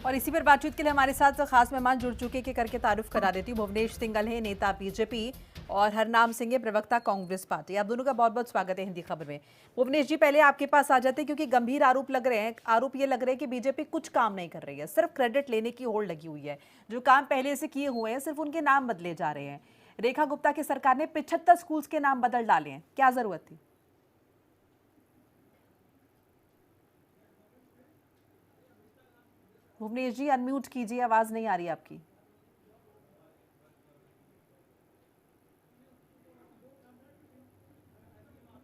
और इसी पर बातचीत के लिए हमारे साथ खास मेहमान जुड़ चुके के करके तारुफ करा देती हूँ। भुवनेश सिंघल है नेता बीजेपी और हरनाम सिंह है प्रवक्ता कांग्रेस पार्टी। आप दोनों का बहुत बहुत स्वागत है हिंदी खबर में। भुवनेश जी, पहले आपके पास आ जाते हैं क्योंकि गंभीर आरोप लग रहे हैं। आरोप ये लग रहे हैं कि बीजेपी कुछ काम नहीं कर रही है, सिर्फ क्रेडिट लेने की होड़ लगी हुई है। जो काम पहले से किए हुए हैं सिर्फ उनके नाम बदले जा रहे हैं। रेखा गुप्ता की सरकार ने 75 स्कूल्स के नाम बदल डाले हैं, क्या जरूरत थी? भुवनेश जी अनम्यूट कीजिए, आवाज नहीं आ रही आपकी।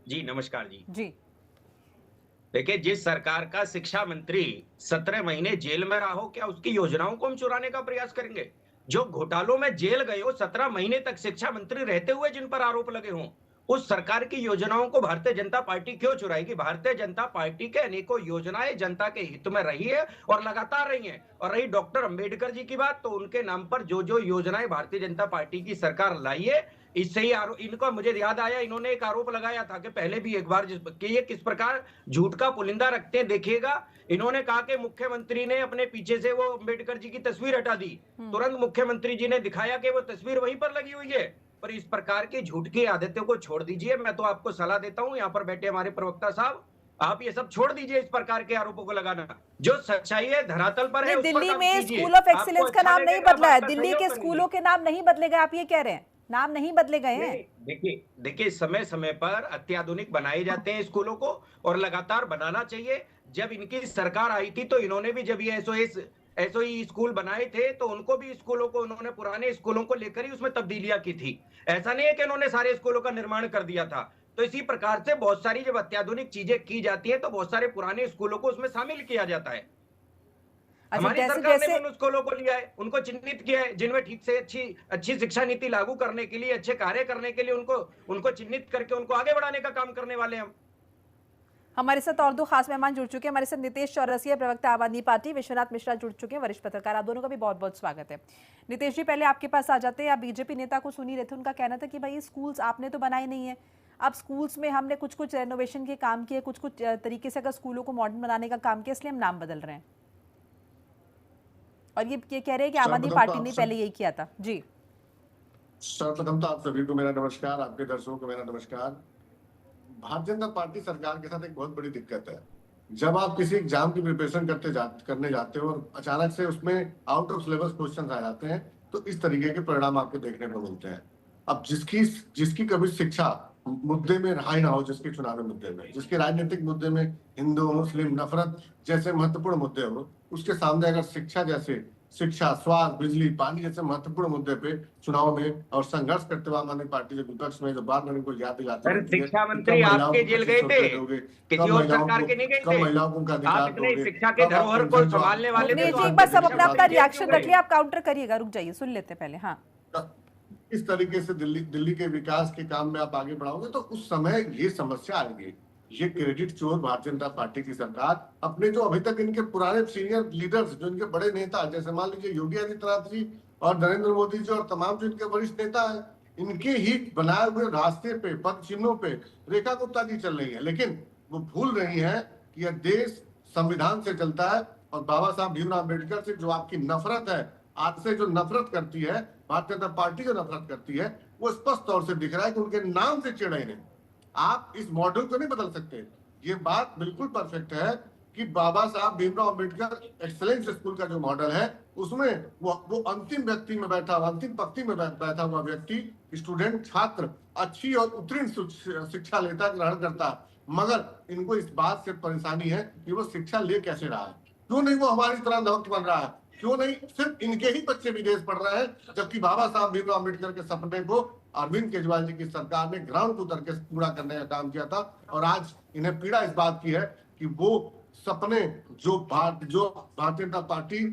जी नमस्कार जी। जी देखिए, जिस सरकार का शिक्षा मंत्री 17 महीने जेल में रहा हो, क्या उसकी योजनाओं को हम चुराने का प्रयास करेंगे? जो घोटालों में जेल गए हो, 17 महीने तक शिक्षा मंत्री रहते हुए जिन पर आरोप लगे हों, उस सरकार की योजनाओं को भारतीय जनता पार्टी क्यों चुराएगी? भारतीय जनता पार्टी के अनेकों योजनाएं जनता के हित में रही है और लगातार रही हैं। और रही डॉक्टर अंबेडकर जी की बात, तो उनके नाम पर जो जो योजनाएं भारतीय जनता पार्टी की सरकार लाई है, इससे ही इनको मुझे याद आया, इन्होंने एक आरोप लगाया था कि पहले भी एक बार कि ये किस प्रकार झूठ का पुलिंदा रखते हैं। देखिएगा, इन्होंने कहा कि मुख्यमंत्री ने अपने पीछे से वो अंबेडकर जी की तस्वीर हटा दी। तुरंत मुख्यमंत्री जी ने दिखाया कि वो तस्वीर वहीं पर लगी हुई है। पर इस प्रकार की झूठ की आदतों को छोड़ दीजिए। मैं तो आपको सलाह देता हूं, यहाँ पर बैठे हमारे प्रवक्ता साहब, आप ये सब छोड़ दीजिए, इस प्रकार के आरोपों को लगाना। जो सच्चाई है धरातल पर है, उस पर दिल्ली काम में कीजिए। स्कूल ऑफ आपको एक्सीलेंस का अच्छा नाम नहीं लगेगा, बदला है। आपका दिल्ली सहयोग के करेंगे। स्कूलों के नाम नहीं बदले गए, आप ये कह रहे हैं? नाम नहीं बदले गए हैं? देखिए देखिए, समय समय पर अत्याधुनिक बनाए जाते हैं स्कूलों को, और लगातार बनाना चाहिए। जब इनकी सरकार आई थी तो इन्होंने भी, जब ये एसओई स्कूल बनाए थे, तो उनको भी स्कूलों को, उन्होंने पुराने स्कूलों को लेकर ही उसमें तब्दीलियां की थी। ऐसा नहीं है कि उन्होंने सारे स्कूलों का निर्माण कर दिया था। तो इसी प्रकार से बहुत सारी जब अत्याधुनिक चीजें की जाती है, तो बहुत सारे पुराने स्कूलों को उसमें शामिल किया जाता है। अच्छा, हमारी जैसे सरकार ने जैसे भी उन स्कूलों को लिया है, उनको चिन्हित किया है, जिनमें ठीक से अच्छी अच्छी शिक्षा नीति लागू करने के लिए, अच्छे कार्य करने के लिए उनको चिन्हित करके उनको आगे बढ़ाने का काम करने वाले हम। हमारे साथ और दो खास मेहमान जुड़ चुके हैं। हमारे साथ नितेश चौरसिया प्रवक्ता आम आदमी पार्टी, विश्वनाथ मिश्रा जुड़ चुके हैं वरिष्ठ पत्रकार। आप दोनों का भी बहुत बहुत स्वागत है। नितेश जी, पहले आपके पास आ जाते हैं। आप बीजेपी नेता को सुन ही रहे थे, उनका कहना था कि भाई स्कूल्स आपने तो बनाए नहीं है, अब स्कूल्स में हमने कुछ कुछ रेनोवेशन के काम किए, कुछ कुछ तरीके से अगर स्कूलों को मॉडर्न बनाने का काम किया, इसलिए हम नाम बदल रहे हैं। और ये कह रहे हैं कि आम आदमी पार्टी ने पहले यही किया था। जी, सर्वप्रथम तो आप सभी को मेरा नमस्कार, आपके दर्शकों को मेरा नमस्कार। भारतीय जनता पार्टी सरकार के साथ एक बहुत बड़ी दिक्कत है। जब आप किसी एग्जाम की प्रिपरेशन करने जाते हो और अचानक से उसमें आउट ऑफ सिलेबस क्वेश्चन आ जाते हैं, तो इस तरीके के परिणाम आपको देखने को मिलते हैं। अब जिसकी कभी शिक्षा मुद्दे में रहा ही ना हो, जिसके चुनावी मुद्दे में, जिसके राजनीतिक मुद्दे में हिंदू मुस्लिम नफरत जैसे महत्वपूर्ण मुद्दे हो, उसके सामने अगर शिक्षा, स्वास्थ्य, बिजली, पानी जैसे महत्वपूर्ण मुद्दे पे चुनाव में और संघर्ष करते हुए आम आदमी पार्टी जो विपक्ष में जो बात उनको याद दिलाती रहती है, शिक्षा मंत्री आपके जेल गए थे, किसी और सरकार के नहीं गए थे। कब महिलाओं को उनका अधिकार दोगे, शिक्षा के धरोहर को संभालने वाले भुवनेश जी एक बार सब अपना अपना रिएक्शन रख लिया, आप काउंटर करिएगा, रुक जाइए, सुन लेते पहले। हाँ, इस तरीके से दिल्ली के विकास के काम में आप आगे बढ़ाओगे तो उस समय ये समस्या आएगी। ये क्रेडिट चोर भारतीय जनता पार्टी की सरकार अपने जो अभी तक इनके पुराने सीनियर लीडर्स, जो इनके बड़े नेता, जैसे मान लीजिए योगी आदित्यनाथ जी और नरेंद्र मोदी जी और तमाम जो इनके वरिष्ठ नेता हैं, इनके ही बनाए हुए रास्ते पे, पद चिन्हों पे रेखा गुप्ता जी चल रही है। लेकिन वो भूल रही है कि यह देश संविधान से चलता है और बाबा साहब भीमराव अम्बेडकर से जो आपकी नफरत है, आज से जो नफरत करती है भारतीय जनता पार्टी, जो नफरत करती है, वो स्पष्ट तौर से दिख रहा है कि उनके नाम से चिढ़ रहे हैं। आप इस मॉडल को नहीं बदल सकते। ये बात बिल्कुल परफेक्ट है कि बाबा साहब भीमराव अम्बेडकर एक्सेलेंस स्कूल का जो मॉडल है, उसमें वो अंतिम व्यक्ति में बैठा हुआ, अंतिम पंक्ति में बैठा हुआ व्यक्ति, स्टूडेंट, छात्र अच्छी और उत्तीर्ण शिक्षा लेता, ग्रहण करता। मगर इनको इस बात से परेशानी है कि वो शिक्षा ले कैसे रहा है, क्यों नहीं वो हमारी तरह नवक बन रहा है, क्यों नहीं सिर्फ इनके ही बच्चे विदेश पढ़ रहे हैं, जबकि बाबा साहब भीमराव अम्बेडकर के सपने को अरविंद केजरीवाल जी की सरकार ने ग्राउंड उतर के पूरा करने का काम किया था। और आज इन्हें पीड़ा इस बात की है कि वो सपने जो भारतीय जनता पार्टी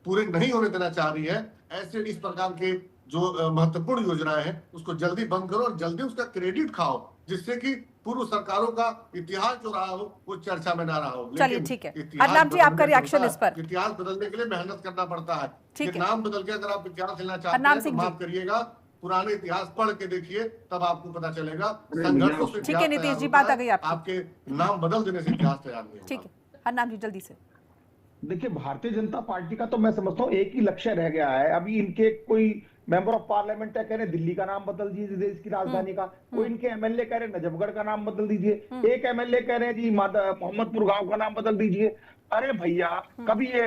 पूरे नहीं होने देना चाह रही है, ऐसे इस प्रकार के जो महत्वपूर्ण योजनाएं हैं उसको जल्दी बंद करो और जल्दी उसका क्रेडिट खाओ, जिससे कि पूर्व सरकारों का इतिहास जो रहा हो वो चर्चा में ना रहा हो। चलिए ठीक है, हरनाम जी आपका रिएक्शन इस पर। इतिहास बदलने के लिए मेहनत करना पड़ता है। ठीक है, नाम बदल के अगर आप इतिहास लेना चाहते हैं तो माफ करिएगा, पुराने इतिहास पढ़ के देखिए, तब आपको पता चलेगा संघर्ष से। ठीक है नितेश जी, बात आ गई आपके नाम बदल देने से इतिहास तैयार नहीं होगा। ठीक है हरनाम जी, जल्दी से। देखिए, भारतीय जनता पार्टी का तो मैं समझता हूँ एक ही लक्ष्य रह गया है। अभी इनके कोई मेंबर ऑफ पार्लियामेंट है, कह रहे दिल्ली का नाम बदल दीजिए देश की राजधानी का। कोई इनके एमएलए कह रहे नजफगढ़ का नाम बदल दीजिए। एक एमएलए कह रहे हैं जी मोहम्मदपुर गांव का नाम बदल दीजिए। अरे भैया, कभी ये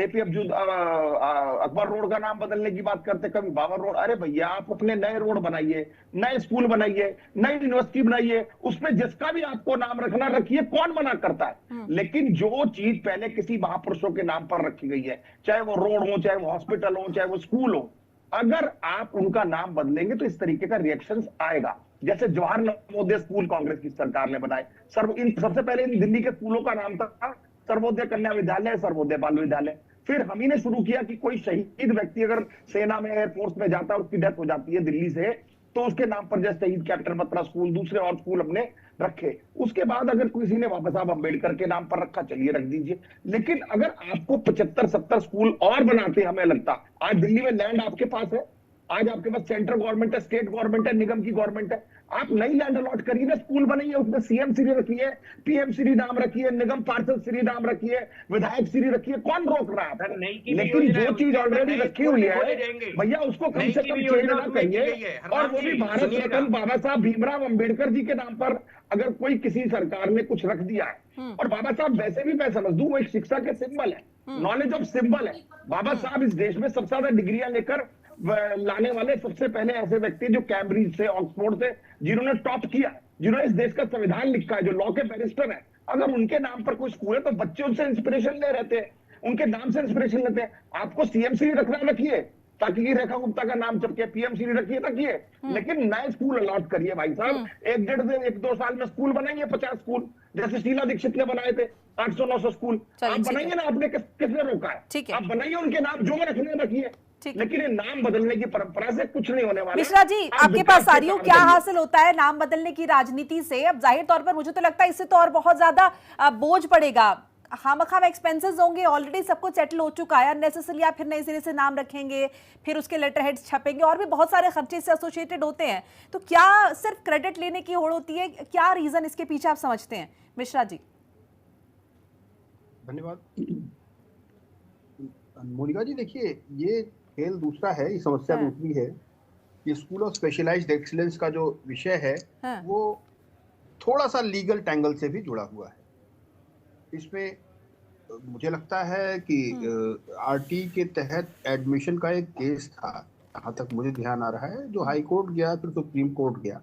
एपी अब्दुल अकबर रोड का नाम बदलने की बात करते, कभी बाबर रोड। अरे भैया, आप अपने नए रोड बनाइए, नए स्कूल बनाइए, नई यूनिवर्सिटी बनाइए, उसमें जिसका भी आपको नाम रखना रखिए, कौन मना करता है। लेकिन जो चीज पहले किसी महापुरुषों के नाम पर रखी गई है, चाहे वो रोड हो, चाहे वो हॉस्पिटल हो, चाहे वो स्कूल हो, अगर आप उनका नाम बदलेंगे तो इस तरीके का रिएक्शन आएगा। जैसे जवाहर नवोदय स्कूल कांग्रेस की सरकार ने बनाए। सबसे पहले इन दिल्ली के स्कूलों का नाम था सर्वोदय कन्या विद्यालय, सर्वोदय बाल विद्यालय। फिर हम ही ने शुरू किया कि कोई शहीद व्यक्ति अगर सेना में, एयरफोर्स में जाता है, उसकी डेथ हो जाती है दिल्ली से, तो उसके नाम पर जैसे शहीद कैप्टन बत्रा स्कूल, दूसरे और स्कूल हमने रखे। उसके बाद अगर किसी ने बाबा साहब अम्बेडकर के नाम पर रखा, चलिए रख दीजिए। लेकिन अगर आपको 75-70 स्कूल और बनाते, हमें लगता आज दिल्ली में लैंड आपके पास है, आज आपके पास सेंट्रल गवर्नमेंट है, स्टेट गवर्नमेंट है, निगम की गवर्नमेंट है, आप नई लैंड अलॉट करिए ना, स्कूल बनाइए, उसमें सीएम श्री रखिए, पीएम श्री नाम रखिए, निगम पार्षद श्री नाम रखिए, विधायक श्री रखिए, कौन रोक रहा है? लेकिन जो चीज ऑलरेडी रखी हुई है भैया, उसको कम से कम चेंज ना करिए। और वो भी भारत रत्न बाबा साहब भीमराव अंबेडकर जी के नाम पर अगर कोई किसी सरकार ने कुछ रख दिया है, और बाबा साहब वैसे भी मैं समझ दूं वो एक शिक्षा के सिंबल है, नॉलेज ऑफ सिंबल है। बाबा साहब इस देश में सबसे ज्यादा डिग्रियां लेकर लाने वाले सबसे पहले ऐसे व्यक्ति जो कैम्ब्रिज से, ऑक्सफोर्ड से, जिन्होंने टॉप किया, जिन्होंने इस देश का संविधान लिखा है, जो लॉ के बैरिस्टर है। अगर उनके नाम पर कोई स्कूल है तो बच्चे उनसे इंस्पिरेशन ले रहते हैं, उनके नाम से इंस्पिरेशन लेते हैं। आपको सीएम श्री रखना रखिए, ताकि रेखा गुप्ता का नाम चपके, पीएम श्री रखिए, लेकिन नए स्कूल अलॉट करिए भाई साहब। 1-1.5 साल में स्कूल बनाइए, 50 स्कूल, जैसे शीला दीक्षित ने बनाए थे 800-900 स्कूल। आप बनाइए ना, आपने किसने रोका है? आप बनाइए, उनके नाम जो रखने रखिए, लेकिन ये नाम बदलने की परंपरा से कुछ नहीं होने वाला। मिश्रा जी, आपके पास आ रही हूं, क्या हासिल होता है नाम बदलने की राजनीति से? अब जाहिर तौर पर मुझे तो लगता है इससे तो और बहुत ज्यादा बोझ पड़ेगा, खामखाम एक्सपेंसेस होंगे, ऑलरेडी सब कुछ सेटल हो चुका है, अननेसेसरली आप फिर नए सिरे से नाम रखेंगे, फिर उसके लेटर हेड्स छपेंगे, और भी बहुत सारे खर्चे से एसोसिएटेड होते हैं। तो क्या सिर्फ क्रेडिट लेने की होड़ होती है? क्या रीजन इसके पीछे आप समझते हैं मिश्रा जी? धन्यवाद मोनिका जी। देखिए, ये खेल दूसरा है, ये समस्या दूसरी है। ये स्कूल ऑफ स्पेशलाइज्ड एक्सीलेंस का जो विषय है वो थोड़ा सा लीगल टैंगल से भी जुड़ा हुआ है। इसमें मुझे लगता है कि आरटी के तहत एडमिशन का एक केस था, जहां तक मुझे ध्यान आ रहा है, जो हाई कोर्ट गया, फिर सुप्रीम कोर्ट गया।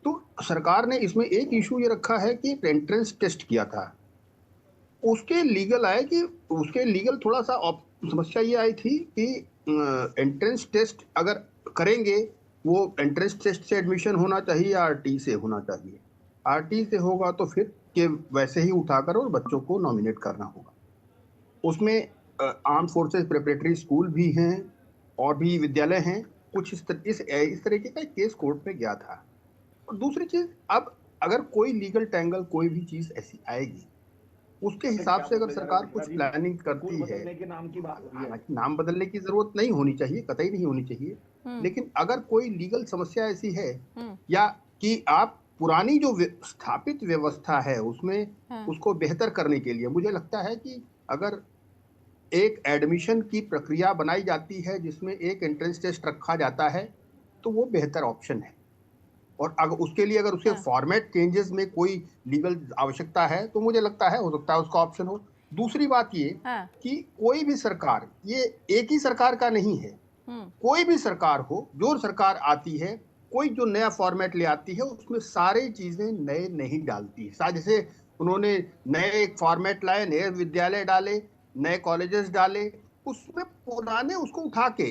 तो सरकार ने इसमें एक इशू ये रखा है कि एंट्रेंस टेस्ट किया था, उसके लीगल आए कि उसके लीगल थोड़ा सा समस्या ये आई थी कि एंट्रेंस टेस्ट अगर करेंगे, वो एंट्रेंस टेस्ट से एडमिशन होना चाहिए या आरटी से होना चाहिए। आरटी से होगा तो फिर के वैसे ही उठाकर और बच्चों को नॉमिनेट करना होगा। उसमें आर्म फोर्सेस प्रिपरेटरी स्कूल भी हैं और भी विद्यालय हैं। कुछ इस तरीके का केस कोर्ट में गया था। और दूसरी चीज, अब अगर कोई लीगल टैंगल, कोई भी चीज ऐसी आएगी, उसके हिसाब से अगर सरकार कुछ प्लानिंग करती है, नाम बदलने की जरूरत नहीं होनी चाहिए, कतई नहीं होनी चाहिए, लेकिन अगर कोई लीगल समस्या ऐसी है या कि आप पुरानी जो स्थापित व्यवस्था है उसमें उसको बेहतर करने के लिए, मुझे लगता है कि अगर एक एडमिशन की प्रक्रिया बनाई जाती है जिसमें एक एंट्रेंस टेस्ट रखा जाता है, तो वो बेहतर ऑप्शन है। और अगर उसके लिए अगर उसके फॉर्मेट चेंजेस में कोई लीगल आवश्यकता है तो मुझे लगता है हो सकता है उसका ऑप्शन हो। दूसरी बात ये कि कोई भी सरकार, ये एक ही सरकार का नहीं है, कोई भी सरकार हो, जो सरकार आती है, कोई जो नया फॉर्मेट ले आती है, उसमें सारी चीजें नए नहीं डालती है। जैसे उन्होंने नए एक फॉर्मेट लाए, नए विद्यालय डाले, नए कॉलेजेस डाले, उसमें पुराने उसको उठा के,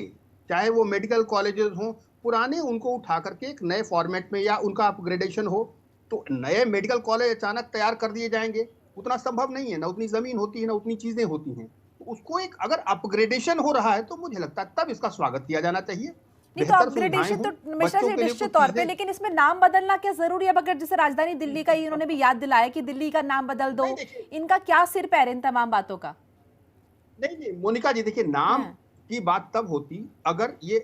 चाहे वो मेडिकल कॉलेजेस हों, पुराने उनको उठा करके एक नए फॉर्मेट में या उनका अपग्रेडेशन हो, तो नए मेडिकल कॉलेज अचानक तैयार कर दिए जाएंगे, उतना संभव नहीं है, ना उतनी जमीन होती है, ना उतनी चीजें होती हैं। तो उसको एक अगर अपग्रेडेशन हो रहा है तो मुझे लगता है तब इसका स्वागत किया जाना चाहिए। नहीं तो अपग्रेडेशन तो मिश्रा जी निश्चित तौर पे, लेकिन इसमें नाम बदलना क्या जरूरी है? अगर जैसे राजधानी दिल्ली का इन्होंने भी याद दिलाया कि दिल्ली का नाम बदल दो, इनका क्या सिर पैर इन तमाम बातों का? नहीं मोनिका जी, देखिए, नाम की बात तब होती अगर ये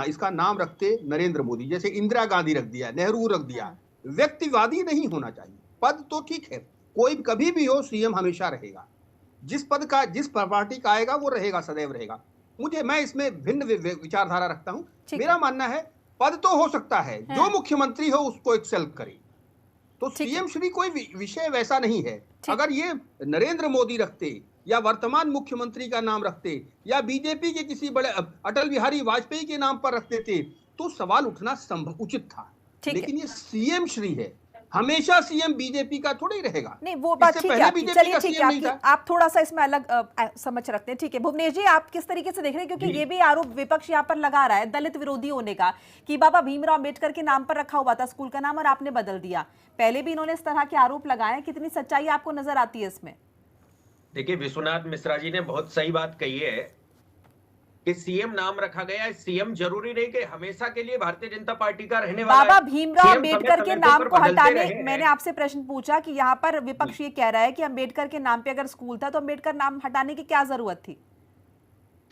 इसका नाम रखते नरेंद्र मोदी, जैसे इंदिरा गांधी रख दिया, नेहरू रख दिया। व्यक्तिवादी नहीं होना चाहिए। पद तो ठीक है, कोई कभी भी हो, सीएम हमेशा रहेगा, जिस पद का, जिस पार्टी का आएगा वो रहेगा, सदैव रहेगा। मैं इसमें भिन्न विचारधारा रखता हूं। मेरा मानना है पद तो हो सकता है, जो मुख्यमंत्री हो उसको एक्सेल करे। तो सीएम श्री कोई विषय वैसा नहीं है। अगर ये नरेंद्र मोदी रखते या वर्तमान मुख्यमंत्री का नाम रखते या बीजेपी के किसी बड़े अटल बिहारी वाजपेयी के नाम पर रखते थे तो सवाल उठना संभव उचित था। लेकिन ये सीएम श्री है, हमेशा सीएम बीजेपी का थोड़ा ही रहेगा। नहीं, वो बात ठीक है आपकी। चलिए ठीक है, आप थोड़ा सा इसमें अलग समझ रखते हैं। ठीक है भुवनेश जी, आप किस तरीके से देख रहे हैं, क्योंकि ये भी आरोप विपक्ष यहाँ पर लगा रहा है दलित विरोधी होने का, कि बाबा भीमराव अंबेडकर के नाम पर रखा हुआ था स्कूल का नाम और आपने बदल दिया। पहले भी इन्होंने इस तरह के आरोप लगाए, कितनी सच्चाई आपको नजर आती है इसमें? देखिए, विश्वनाथ मिश्रा जी ने बहुत सही बात कही है कि सीएम नाम रखा गया है। सीएम जरूरी नहीं कि हमेशा के लिए भारतीय जनता पार्टी का रहने वाला है। बाबा भीमराव अंबेडकर के नाम को हटाने, मैंने आपसे प्रश्न पूछा कि यहाँ पर विपक्ष ये कह रहा है कि अंबेडकर के नाम पे अगर स्कूल था तो अंबेडकर नाम हटाने की क्या जरूरत थी?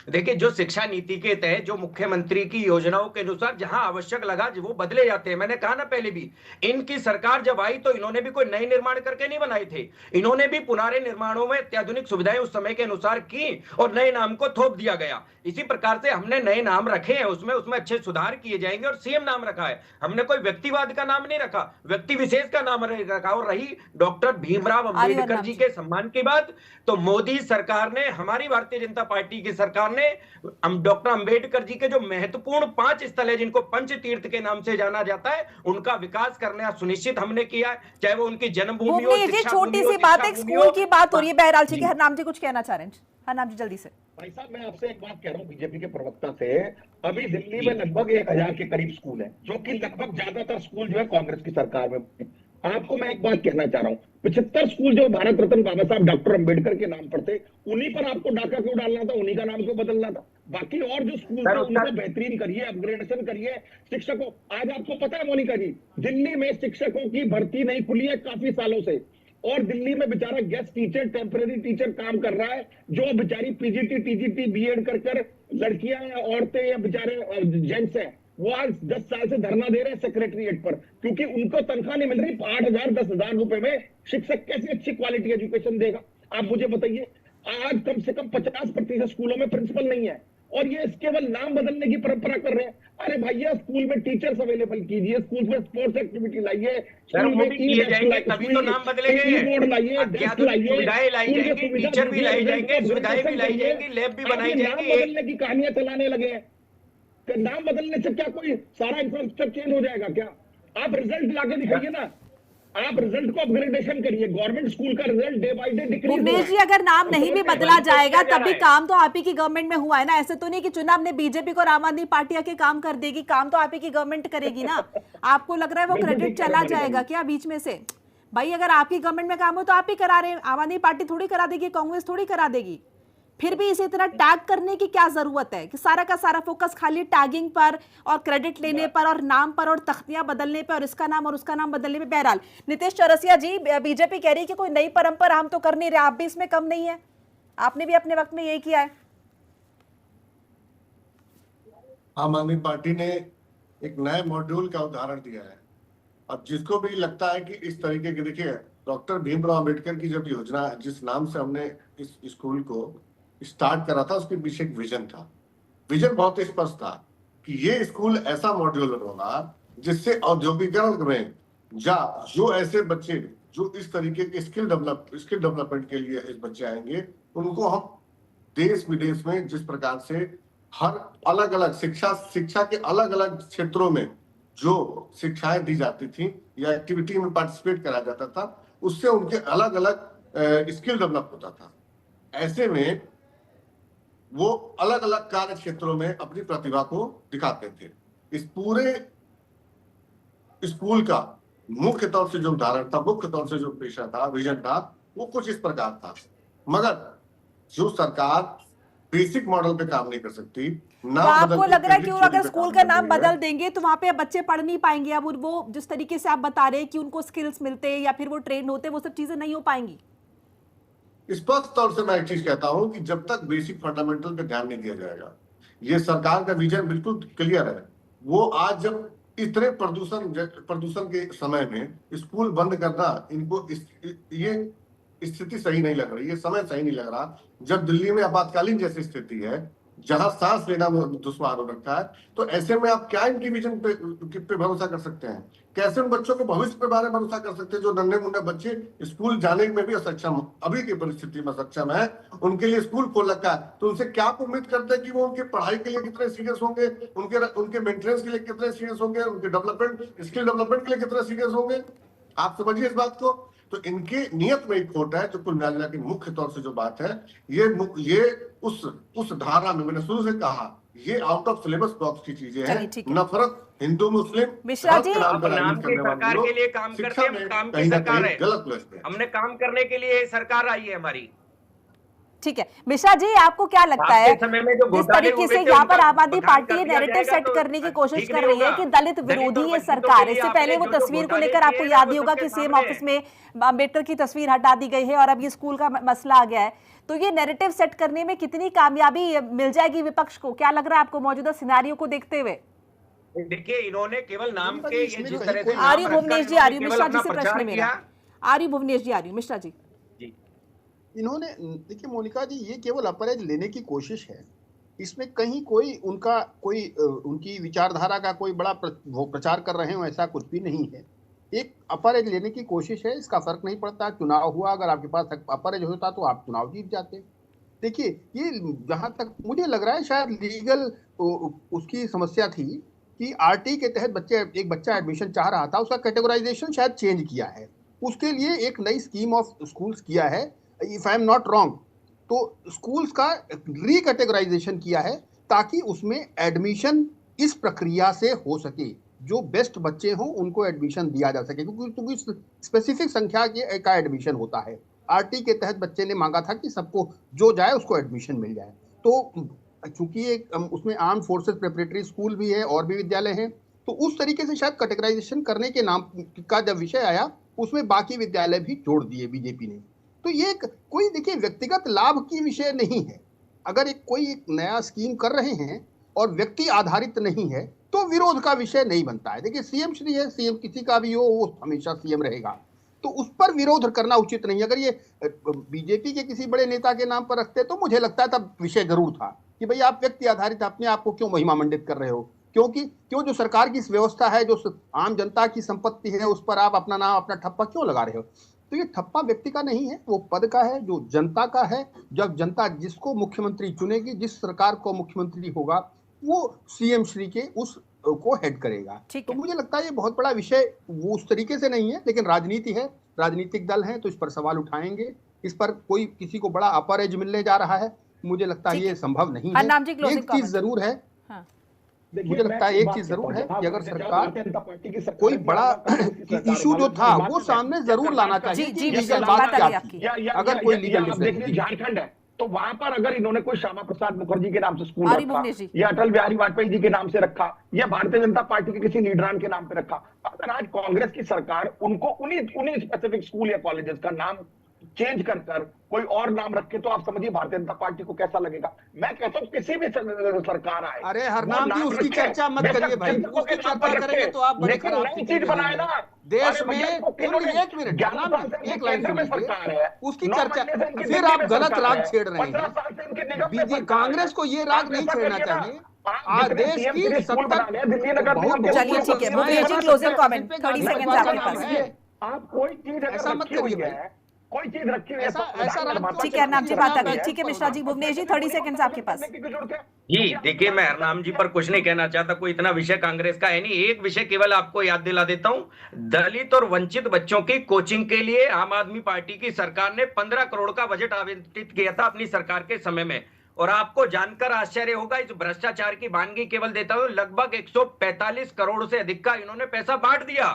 देखिए, जो शिक्षा नीति के तहत जो मुख्यमंत्री की योजनाओं के अनुसार जहां आवश्यक लगा वो बदले जाते हैं। मैंने कहा ना पहले भी, इनकी सरकार जब आई तो इन्होंने भी कोई नए निर्माण करके नहीं बनाए थे। इन्होंने भी पुराने निर्माणों में अत्याधुनिक सुविधाएं उस समय के अनुसार की और नए नाम को थोप दिया गया। इसी प्रकार से हमने नए नाम रखे हैं, उसमें अच्छे सुधार किए जाएंगे और सीएम नाम रखा है। हमने कोई व्यक्तिवाद का नाम नहीं रखा, व्यक्ति विशेष का नाम रखा। और रही डॉक्टर भीमराव अंबेडकर जी के सम्मान की बात, तो मोदी सरकार ने, हमारी भारतीय जनता पार्टी की सरकार ने डॉक्टर अंबेडकर जी के जो महत्वपूर्ण 5 स्थल है जिनको पंच तीर्थ के नाम से जाना जाता है, उनका विकास करना सुनिश्चित हमने किया है, चाहे वो उनकी जन्मभूमि हो। ये छोटी सी बात है, स्कूल की बात हो रही है। बहरहाल ठीक है, हरनाम जी कुछ कहना चाह रहे हैं? हरनाम जी जल्दी से। भाई साहब, मैं आपसे एक बात कह रहा हूँ बीजेपी के प्रवक्ता से। अभी दिल्ली में लगभग 1000 के करीब स्कूल है, जो कि लगभग ज्यादातर स्कूल जो है कांग्रेस की सरकार में। आपको मैं एक बात कहना चाह रहा हूँ, 75 स्कूल जो भारत रत्न बाबा साहब डॉक्टर अंबेडकर के नाम पर थे, उन्हीं पर आपको डाका क्यों डालना था, उन्हीं का नाम क्यों बदलना था? बाकी और जो स्कूल थे उनको बेहतरीन करिए, अपग्रेडेशन करिए। शिक्षकों, आज आपको पता है मोनिका जी, दिल्ली में शिक्षकों की भर्ती नहीं खुली है काफी सालों से, और दिल्ली में बेचारा गेस्ट टीचर, टेम्पररी टीचर काम कर रहा है, जो बेचारी पीजीटी, टीजीटी, बीएड कर लड़कियां या औरतें या बेचारे जेंट्स हैं, वो आज 10 साल से धरना दे रहे हैं सेक्रेटरीट पर, क्योंकि उनको तनख्वाह नहीं मिल रही। 8,000 10,000 रुपए में शिक्षक कैसे अच्छी क्वालिटी एजुकेशन देगा? आप मुझे बताइए। आज कम से कम 50% स्कूलों में प्रिंसिपल नहीं है, और ये केवल नाम बदलने की परंपरा कर रहे हैं। अरे भैया, स्कूल में टीचर्स अवेलेबल कीजिए, स्कूल में स्पोर्ट्स एक्टिविटी लाइए, स्कूल में तभी तो नाम बदलेंगे, कीबोर्ड लाइए, डेस्क लाइए, सुविधाएं लाई जाएंगी, टीचर भी लाई जाएंगे, सुविधाएं भी लाई जाएंगी, लैब भी बनाई जाएंगी। नाम बदलने की कहानियां चलाने लगे हैं। नाम बदलने से क्या कोई सारा इंफ्रास्ट्रक्चर चेंज हो जाएगा क्या? आप रिजल्ट लाके दिखाइए ना, आप रिजल्ट को अपग्रेडेशन करिए। गवर्नमेंट स्कूल का result day by day decrease हो रहा है। भुवनेश जी, अगर नाम नहीं भी बदला जाएगा तब भी काम तो आप ही की गवर्नमेंट में हुआ है ना। ऐसे तो नहीं कि चुनाव ने बीजेपी को और आम आदमी पार्टी आके काम कर देगी, काम तो आप ही की गवर्नमेंट करेगी ना। आपको लग रहा है वो क्रेडिट चला जाएगा क्या बीच में से? भाई, अगर आपकी गवर्नमेंट में काम हो तो आप ही करा रहे हैं, आम आदमी पार्टी थोड़ी करा देगी, कांग्रेस थोड़ी करा देगी। फिर भी इसे इतना टैग करने की क्या जरूरत है कि सारा का सारा फोकस खाली टैगिंग पर और क्रेडिट लेने पर और नाम पर और तख्तियां बदलने पर और इसका नाम और उसका नाम बदलने पे? बहरहाल नीतीश चौरसिया जी, बीजेपी कह रही है कि कोई नई परंपरा हम तो कर नहीं रहे, आप भी इसमें कम नहीं है, आपने भी अपने वक्त में यही किया है। आम आदमी पार्टी ने एक नए मॉड्यूल का उदाहरण दिया है। अब जिसको भी लगता है कि इस तरीके की, देखिए डॉक्टर भीमराव अंबेडकर की जब योजना, जिस नाम से हमने इस स्कूल को स्टार्ट करा था, उसके पीछे एक विजन था। विजन बहुत स्पष्ट था कि ये स्कूल ऐसा मॉड्यूलर होगा जिससे औद्योगिकरण में जो ऐसे बच्चे जो इस तरीके के स्किल डेवलपमेंट के लिए इस बच्चे आएंगे, उनको हम देश विदेश में जिस प्रकार से हर अलग अलग शिक्षा के अलग अलग क्षेत्रों में जो शिक्षाएं दी जाती थी या एक्टिविटी में पार्टिसिपेट कराया जाता था, उससे उनके अलग अलग स्किल डेवलप होता था। ऐसे में वो अलग अलग कार्य क्षेत्रों में अपनी प्रतिभा को दिखाते थे। इस पूरे स्कूल का मुख्य तौर से जो उदाहरण था, मुख्य तौर से जो पेशा था, विजन था, वो कुछ इस प्रकार था। मगर जो सरकार बेसिक मॉडल पे काम नहीं कर सकती, तो आपको लग रहा है कि अगर स्कूल का नाम बदल देंगे तो वहां पे बच्चे पढ़ नहीं पाएंगे? अब वो जिस तरीके से आप बता रहे हैं कि उनको स्किल्स मिलते या फिर वो ट्रेन होते, वो सब चीजें नहीं हो पाएंगी। स्पष्ट तौर से मैं एक चीज कहता हूं कि जब तक बेसिक फंडामेंटल पे ध्यान नहीं दिया जाएगा, ये सरकार का विजन बिल्कुल क्लियर है। वो आज जब इतने प्रदूषण के समय में स्कूल बंद करना, इनको ये स्थिति सही नहीं लग रही है, समय सही नहीं लग रहा। जब दिल्ली में आपातकालीन जैसी स्थिति है, जहां सांस लेना दुश्वार हो रखा है, तो ऐसे में आप क्या इनकी विजन पे भरोसा कर सकते हैं? कैसे उन बच्चों के भविष्य पे बारे में भरोसा कर सकते हैं जो नन्हे मुन्ने बच्चे स्कूल जाने में भी असक्षम, अभी की परिस्थिति में सक्षम है, उनके लिए स्कूल खोल रखा है, तो उनसे क्या आप उम्मीद करते हैं कि वो उनकी पढ़ाई के लिए कितने सीरियस होंगे, उनके मेंटेनेंस के लिए कितने सीरियस होंगे, उनके डेवलपमेंट, स्किल डेवलपमेंट के लिए कितने सीरियस होंगे? आप समझिए इस बात को। तो इनकी नियत में एक खोट है, जो कुल मिला की मुख्य तौर से जो बात है, ये उस धारा में मैंने शुरू से कहा, ये आउट ऑफ सिलेबस बॉक्स की चीजें हैं। नफरत हिंदू मुस्लिम मिश्रा जी, आप नाम की सरकार के लिए काम करते हैं, काम की सरकार है, गलत हमने काम करने के लिए सरकार आई है हमारी। ठीक है मिश्रा जी, आपको क्या लगता है जिस तरीके से यहाँ पर आम आदमी पार्टी ये नैरेटिव सेट करने की कोशिश कर रही है कि दलित विरोधी ये सरकार, इससे पहले वो तस्वीर को लेकर आपको याद ही होगा कि सीएम ऑफिस में अम्बेडकर की तस्वीर हटा दी गई है और अब ये स्कूल का मसला आ गया है, तो ये नैरेटिव सेट करने में कितनी कामयाबी मिल जाएगी विपक्ष को? क्या लग रहा है आपको मौजूदा सिनेरियो को देखते हुए? देखिए, इन्होंने केवल नाम के जिस तरह से आर्य भुवनेश जी, आर्य मिश्रा जी से प्रश्न मेरा, आर्य भुवनेश जी, आर्य मिश्रा जी, इन्होंने देखिए मोनिका जी, ये केवल अपर एज लेने की कोशिश है, इसमें कहीं कोई उनकी विचारधारा का कोई बड़ा वो प्रचार कर रहे हो ऐसा कुछ भी नहीं है। एक अपर एज लेने की कोशिश है, इसका फर्क नहीं पड़ता चुनाव हुआ, अगर आपके पास अपर एज होता तो आप चुनाव जीत जाते। देखिए, ये जहां तक मुझे लग रहा है शायद लीगल उसकी समस्या थी कि आरटी के तहत एक बच्चा एडमिशन चाह रहा था, उसका कैटेगराइजेशन शायद चेंज किया है, उसके लिए एक नई स्कीम ऑफ स्कूल्स किया है, if I am not wrong, तो स्कूल्स का रीकैटेगराइजेशन किया है ताकि उसमें एडमिशन इस प्रक्रिया से हो सके, जो बेस्ट बच्चे हों उनको एडमिशन दिया जा सके, क्योंकि स्पेसिफिक संख्या का एडमिशन होता है। आरटी के तहत बच्चे ने मांगा था कि सबको जो जाए उसको एडमिशन मिल जाए, तो चूंकि एक उसमें आर्म फोर्सेस प्रिपरेटरी स्कूल भी है और भी विद्यालय हैं, तो उस तरीके से शायद कैटेगराइजेशन करने के नाम का जब विषय आया उसमें बाकी विद्यालय भी जोड़ दिए बीजेपी ने। तो ये कोई देखिए व्यक्तिगत लाभ की विषय नहीं है, अगर एक नया स्कीम कर रहे हैं और व्यक्ति आधारित नहीं है तो विरोध का विषय नहीं बनता है। देखिए, सीएम श्री है, सीएम किसी का भी हो वो हमेशा सीएम रहेगा, तो उस पर विरोध करना उचित नहीं। अगर ये बीजेपी के किसी बड़े नेता के नाम पर रखते तो मुझे लगता है तब विषय जरूर था कि भाई आप व्यक्ति आधारित अपने आप को क्यों महिमा मंडित कर रहे हो, क्यों जो सरकार की इस व्यवस्था है, जो आम जनता की संपत्ति है, उस पर आप अपना नाम अपना ठप्पा क्यों लगा रहे हो? तो ये ठप्पा व्यक्ति का नहीं है, वो पद का है, जो जनता का है। जब जनता जिसको मुख्यमंत्री चुनेगी, जिस सरकार को मुख्यमंत्री होगा, वो सीएम श्री के उस को हेड करेगा। तो मुझे लगता है ये बहुत बड़ा विषय वो उस तरीके से नहीं है, लेकिन राजनीति है, राजनीतिक दल है तो इस पर सवाल उठाएंगे। इस पर कोई किसी को बड़ा अपर एज मिलने जा रहा है, मुझे लगता है ये संभव नहीं है। एक चीज जरूर है, मुझे लगता है एक चीज जरूर है कि अगर सरकार कोई बड़ा इशू जो था वो सामने जरूर लाना चाहिए कि लीगल बात क्या थी। अगर कोई लीगल झारखंड है तो वहां पर अगर इन्होंने कोई श्यामा प्रसाद मुखर्जी के नाम से स्कूल रखा या अटल बिहारी वाजपेयी जी के नाम से रखा या भारतीय जनता पार्टी के किसी लीडरान के नाम पे रखा, अगर आज कांग्रेस की सरकार उनको उन्हीं स्पेसिफिक स्कूल या कॉलेजेस का नाम चेंज कर कोई और नाम रखे तो आप समझिए भारतीय जनता पार्टी को कैसा लगेगा। मैं कहता हूँ किसी भी सरकार आए, अरे हर नाम की उसकी चर्चा मत करिए भाई, उसकी चर्चा करेंगे तो आप बड़े खराब चीज बनाए ना देश में। एक मिनट, एक लाइन सुनिए, उसकी चर्चा, फिर आप गलत राग छेड़ रहे हैं। कांग्रेस को ये राग नहीं छेड़ना चाहिए। देश की 70 चलिए ठीक है, Mukesh ji closing comment 30 second आपके पास। आप कोई चीज ऐसा मत करिए, कोई चीज रखी हुई है ठीक है, हरनाम जी बात आ गई। ठीक है मिश्रा जी, भुवनेश जी 30 सेकंड आपके पास। जी देखिए, मैं हरनाम जी पर कुछ नहीं कहना चाहता, कोई इतना विषय कांग्रेस का है नहीं। एक विषय केवल आपको याद दिला देता हूं, दलित और वंचित बच्चों की कोचिंग के लिए आम आदमी पार्टी की सरकार ने 15 करोड़ का बजट आवंटित किया था अपनी सरकार के समय में। और आपको जानकर आश्चर्य होगा, इस भ्रष्टाचार की वानगी केवल देता हूं, लगभग 145 करोड़ से अधिक का इन्होंने पैसा बांट दिया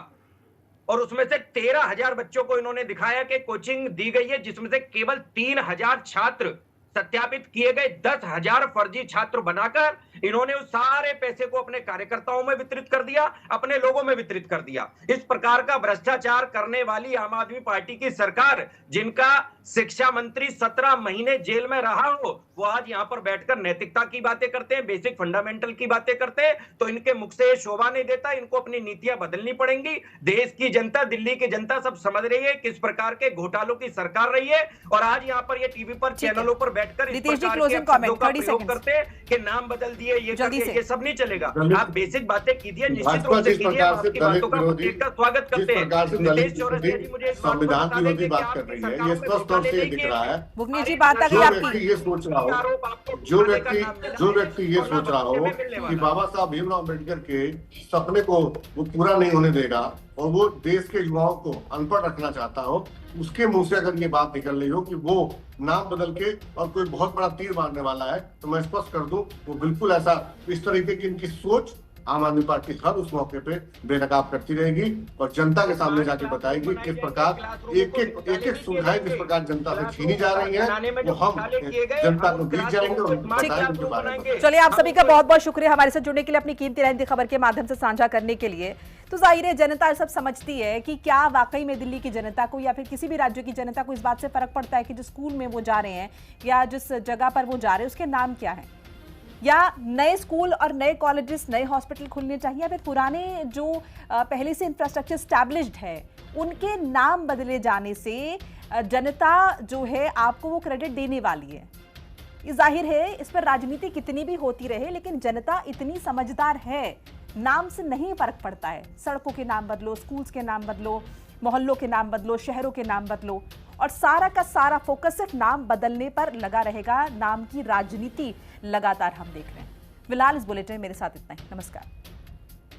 और उसमें से 13,000 बच्चों को इन्होंने दिखाया कि कोचिंग दी गई है, जिसमें से केवल 3,000 छात्र सत्यापित किए गए 10,000 फर्जी छात्र बनाकर इन्होंने उस सारे पैसे को अपने कार्यकर्ताओं में वितरित कर दिया, अपने लोगों में वितरित कर दिया। इस प्रकार का भ्रष्टाचार करने वाली आम आदमी पार्टी की सरकार, जिनका शिक्षा मंत्री 17 महीने जेल में रहा हो, वो आज यहां पर बैठकर नैतिकता की बातें करते हैं, बेसिक फंडामेंटल की बातें करते हैं, तो इनके मुख से ये शोभा नहीं देता। इनको अपनी नीतियां बदलनी पड़ेंगी। देश की जनता, दिल्ली की जनता सब समझ रही है किस प्रकार के घोटालों की सरकार रही है, और आज यहाँ पर ये टीवी पर चैनलों पर बैठकर इस प्रकार के शब्दों का प्रयोग करते हैं कि नाम बदल दिए, ये कर दिए, ये सब नहीं चलेगा। आप बेसिक बातें कीजिए, निश्चित रूप से कीजिए, आपकी बातों का का स्वागत करते हैं। नीतीश चौरसिया जी मुझे संविधान विरोधी बात कर रही है, ये स्पष्ट तौर से दिख रहा है। भुवनेश जी, बात आ गई आपकी। ये सोच रहा हो, जो व्यक्ति ये सोच रहा हो कि बाबा साहब भीमराव अम्बेडकर के सपने को वो पूरा नहीं होने देगा और वो देश के युवाओं को अनपढ़ रखना चाहता हो, उसके मुंह से अगर ये बात निकल रही हो कि वो नाम बदल के और कोई बहुत बड़ा तीर मारने वाला है, तो मैं स्पष्ट कर दूं, वो बिल्कुल ऐसा, इस तरीके की इनकी सोच आम आदमी पार्टी हर उस मौके पे बेनकाब करती रहेगी और जनता के सामने जाके बताएगी किस प्रकार एक एक सुविधाएं किस प्रकार जनता से छीनी जा रही है, वो हम जनता को बीच जाएंगे और बताएंगे उनके बारे में। चलिए, आप सभी का बहुत बहुत शुक्रिया हमारे साथ जुड़ने के लिए, अपनी कीमती राय हिंदी खबर के माध्यम से साझा करने के लिए। तो जाहिर है जनता सब समझती है कि क्या वाकई में दिल्ली की जनता को या फिर किसी भी राज्य की जनता को इस बात से फर्क पड़ता है कि जिस स्कूल में वो जा रहे हैं या जिस जगह पर वो जा रहे हैं उसके नाम क्या है, या नए स्कूल और नए कॉलेजेस, नए हॉस्पिटल खुलने चाहिए, या फिर पुराने जो पहले से इंफ्रास्ट्रक्चर स्टैब्लिश्ड है उनके नाम बदले जाने से जनता जो है आपको वो क्रेडिट देने वाली है। ये जाहिर है, इस पर राजनीति कितनी भी होती रहे, लेकिन जनता इतनी समझदार है, नाम से नहीं फर्क पड़ता है। सड़कों के नाम बदलो, स्कूल्स के नाम बदलो, मोहल्लों के नाम बदलो, शहरों के नाम बदलो, और सारा का सारा फोकस सिर्फ नाम बदलने पर लगा रहेगा। नाम की राजनीति लगातार हम देख रहे हैं। फिलहाल इस बुलेटिन में मेरे साथ इतना ही। नमस्कार।